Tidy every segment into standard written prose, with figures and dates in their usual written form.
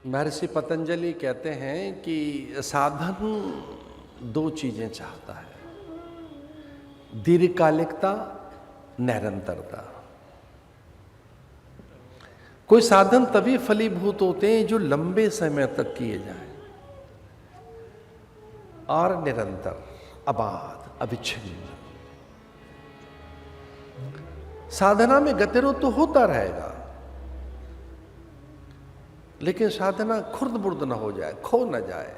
महर्षि पतंजलि कहते हैं कि साधन दो चीजें चाहता है, दीर्घकालिकता, निरंतरता। कोई साधन तभी फलीभूत होते हैं जो लंबे समय तक किए जाए और निरंतर, अबाध, अविच्छिन्न। साधना में गतिरोध तो होता रहेगा, लेकिन साधना खुर्द बुर्द न हो जाए, खो न जाए।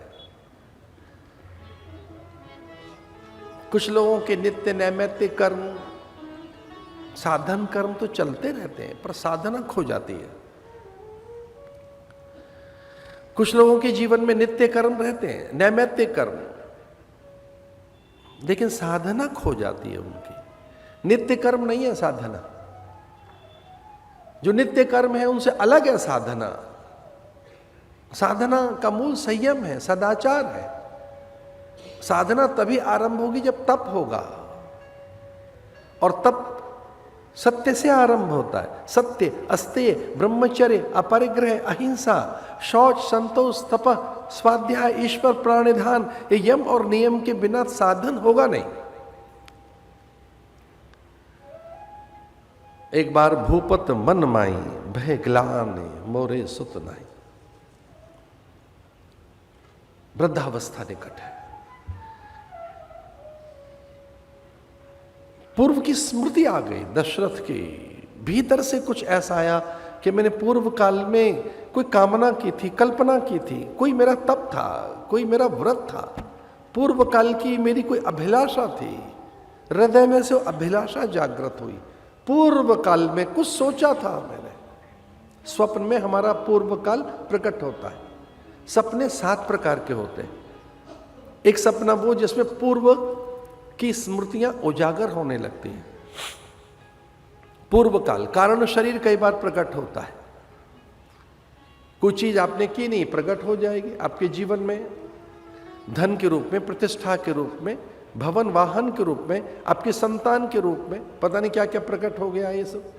कुछ लोगों के नित्य नैमित्तिक कर्म, साधन कर्म तो चलते रहते हैं, पर साधना खो जाती है। कुछ लोगों के जीवन में नित्य कर्म रहते हैं, नैमित्तिक कर्म, लेकिन साधना खो जाती है उनकी। नित्य कर्म नहीं है साधना, जो नित्य कर्म है उनसे अलग है साधना। साधना का मूल संयम है, सदाचार है। साधना तभी आरंभ होगी जब तप होगा, और तप सत्य से आरंभ होता है। सत्य, अस्तेय, ब्रह्मचर्य, अपरिग्रह, अहिंसा, शौच, संतोष, तप, स्वाध्याय, ईश्वर प्राणिधान, ये यम और नियम के बिना साधन होगा नहीं। एक बार भूपत मन माई, भय ग्लानि मोरे सुत नाई। वृद्धावस्था निकट है। पूर्व की स्मृति आ गई दशरथ के भीतर से। कुछ ऐसा आया कि मैंने पूर्व काल में कोई कामना की थी, कल्पना की थी, कोई मेरा तप था, कोई मेरा व्रत था, पूर्व काल की मेरी कोई अभिलाषा थी। हृदय में से अभिलाषा जागृत हुई। पूर्व काल में कुछ सोचा था मैंने। स्वप्न में हमारा पूर्व काल प्रकट होता है। सपने 7 प्रकार के होते हैं। एक सपना वो जिसमें पूर्व की स्मृतियां उजागर होने लगती हैं। पूर्व काल, कारण शरीर कई बार प्रकट होता है। कोई चीज आपने की नहीं, प्रकट हो जाएगी आपके जीवन में, धन के रूप में, प्रतिष्ठा के रूप में, भवन वाहन के रूप में, आपके संतान के रूप में, पता नहीं क्या क्या प्रकट हो गया ये सब।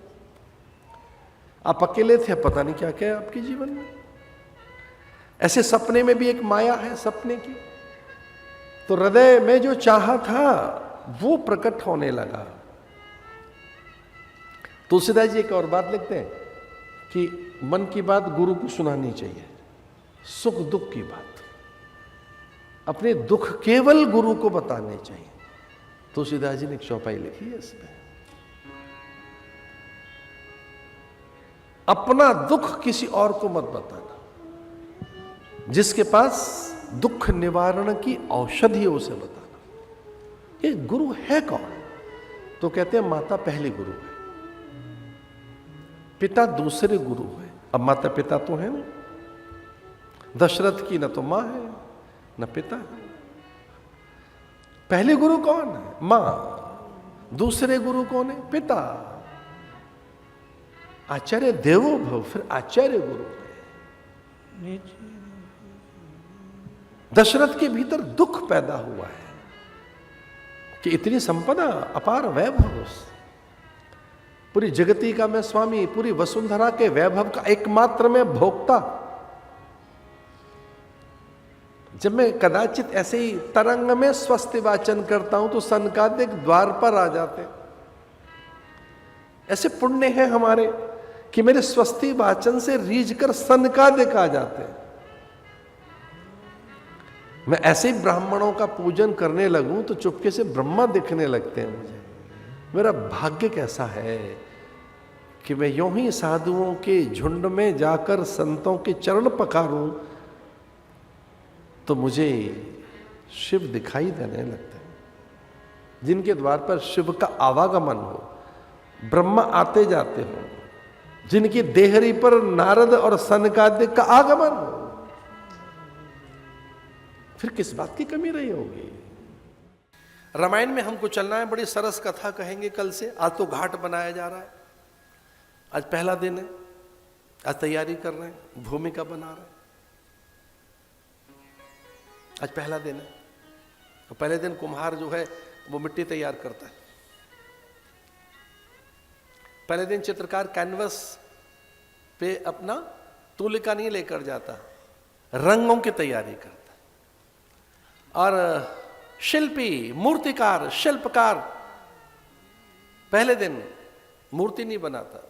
आप अकेले थे, पता नहीं क्या क्या है आपके जीवन में। ऐसे सपने में भी एक माया है सपने की। तो हृदय में जो चाहा था वो प्रकट होने लगा। तुलसीदास जी एक और बात लिखते हैं कि मन की बात गुरु को सुनानी चाहिए, सुख दुख की बात अपने दुख केवल गुरु को बताने चाहिए। तुलसीदास जी ने एक चौपाई लिखी है इसमें, अपना दुख किसी और को मत बताना। जिसके पास दुख निवारण की औषधि है उसे बताना। ये गुरु है कौन? तो कहते हैं माता पहले गुरु है, पिता दूसरे गुरु है। अब माता पिता तो है ना, दशरथ की न तो मां है न पिता है। पहले गुरु कौन है? मां। दूसरे गुरु कौन है? पिता। आचार्य देवो भव, फिर आचार्य गुरु है। दशरथ के भीतर दुख पैदा हुआ है कि इतनी संपदा, अपार वैभव, पूरी जगती का मैं स्वामी, पूरी वसुंधरा के वैभव का एकमात्र मैं भोक्ता। जब मैं कदाचित ऐसे ही तरंग में स्वस्ति वाचन करता हूं तो सनकादिक द्वार पर आ जाते। ऐसे पुण्य हैं हमारे कि मेरे स्वस्ति वाचन से रीझ कर सनकादिक आ जाते हैं। मैं ऐसे ही ब्राह्मणों का पूजन करने लगूं तो चुपके से ब्रह्मा दिखने लगते हैं मुझे। मेरा भाग्य कैसा है कि मैं यूं ही साधुओं के झुंड में जाकर संतों के चरण पखारूं तो मुझे शिव दिखाई देने लगते हैं। जिनके द्वार पर शिव का आवागमन हो, ब्रह्मा आते जाते हो, जिनकी देहरी पर नारद और सनकादिक का आगमन हो, फिर किस बात की कमी रही होगी? रामायण में हमको चलना है। बड़ी सरस कथा कहेंगे कल से। आज तो घाट बनाया जा रहा है, आज पहला दिन है, आज तैयारी कर रहे हैं, भूमिका बना रहे हैं। आज पहला दिन है। तो पहले दिन कुम्हार जो है वो मिट्टी तैयार करता है। पहले दिन चित्रकार कैनवस पे अपना तूलिका नहीं लेकर जाता, रंगों की तैयारी करता है। और शिल्पी, मूर्तिकार, शिल्पकार पहले दिन मूर्ति नहीं बनाता,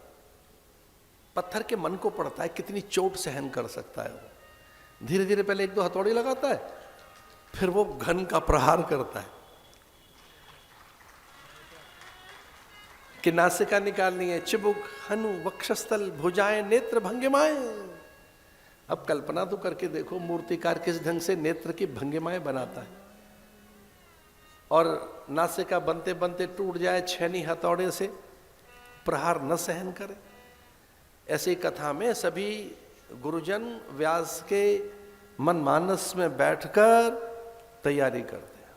पत्थर के मन को पड़ता है कितनी चोट सहन कर सकता है वो। धीरे धीरे पहले एक दो हथौड़ी लगाता है, फिर वो घन का प्रहार करता है कि नासिका निकालनी है, चिबुक, हनु, वक्षस्थल, भुजाएं, नेत्र, भंगिमाएं। अब कल्पना तो करके देखो मूर्तिकार किस ढंग से नेत्र की भंगिमाएं बनाता है, और नासिका बनते बनते टूट जाए छेनी हथौड़े से, प्रहार न सहन करे। ऐसी कथा में सभी गुरुजन व्यास के मनमानस में बैठकर तैयारी करते हैं।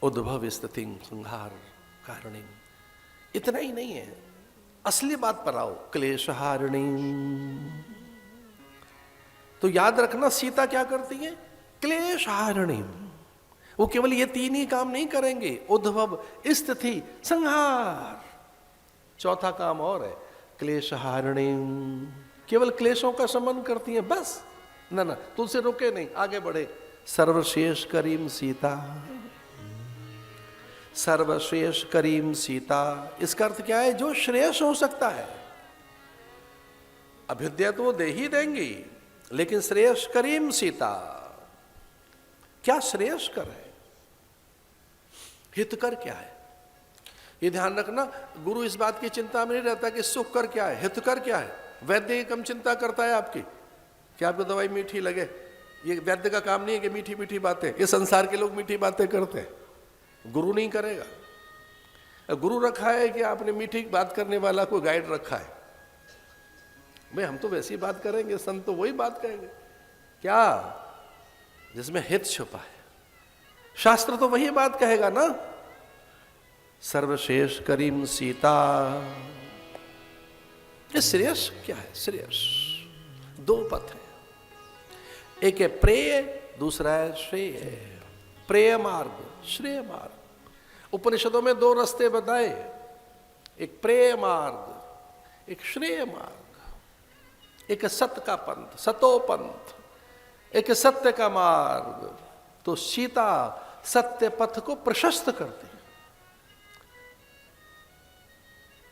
उद्भव स्थिति संहार कारिणी। इतना ही नहीं है, असली बात पर आओ, क्लेशहारिणी। तो याद रखना सीता क्या करती है, क्लेशहारिणी। वो केवल ये तीन ही काम नहीं करेंगे, उद्भव, स्थिति, संहार, चौथा काम और है, क्लेशहारिणी। केवल क्लेशों का शमन करती है बस, ना ना तुझसे रुके नहीं, आगे बढ़े। सर्वश्रेष करीम सीता, सर्वश्रेष करीम सीता, इसका अर्थ क्या है, जो श्रेयस हो सकता है। अभ्युदय तो वो दे ही देंगी, लेकिन श्रेयस करीम सीता, क्या श्रेयस कर है, हितकर क्या है। ये ध्यान रखना, गुरु इस बात की चिंता में नहीं रहता कि सुख कर क्या है, हितकर क्या है। वैद्य कम चिंता करता है आपकी कि आपको दवाई मीठी लगे, ये वैद्य का काम नहीं है कि मीठी मीठी बातें, ये संसार के लोग मीठी बातें करते हैं, गुरु नहीं करेगा। गुरु रखा है कि आपने मीठी बात करने वाला कोई गाइड रखा है, भाई हम तो वैसी बात करेंगे, संत तो वही बात कहेंगे क्या जिसमें हित छुपा है। शास्त्र तो वही बात कहेगा ना, सर्वश्रेष करीम सीता। ये श्रेयस क्या है, श्रेयस दो पथ है, एक है प्रेय, दूसरा है श्रेय। प्रेय मार्ग, श्रेय मार्ग। उपनिषदों में दो रास्ते बताए, एक प्रेय मार्ग, एक श्रेय मार्ग। एक सत्य का पंथ, सतो पंथ, एक सत्य का मार्ग। तो सीता सत्य पथ को प्रशस्त करती है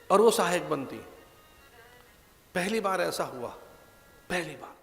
और वो सहायक बनती। पहली बार ऐसा हुआ, पहली बार।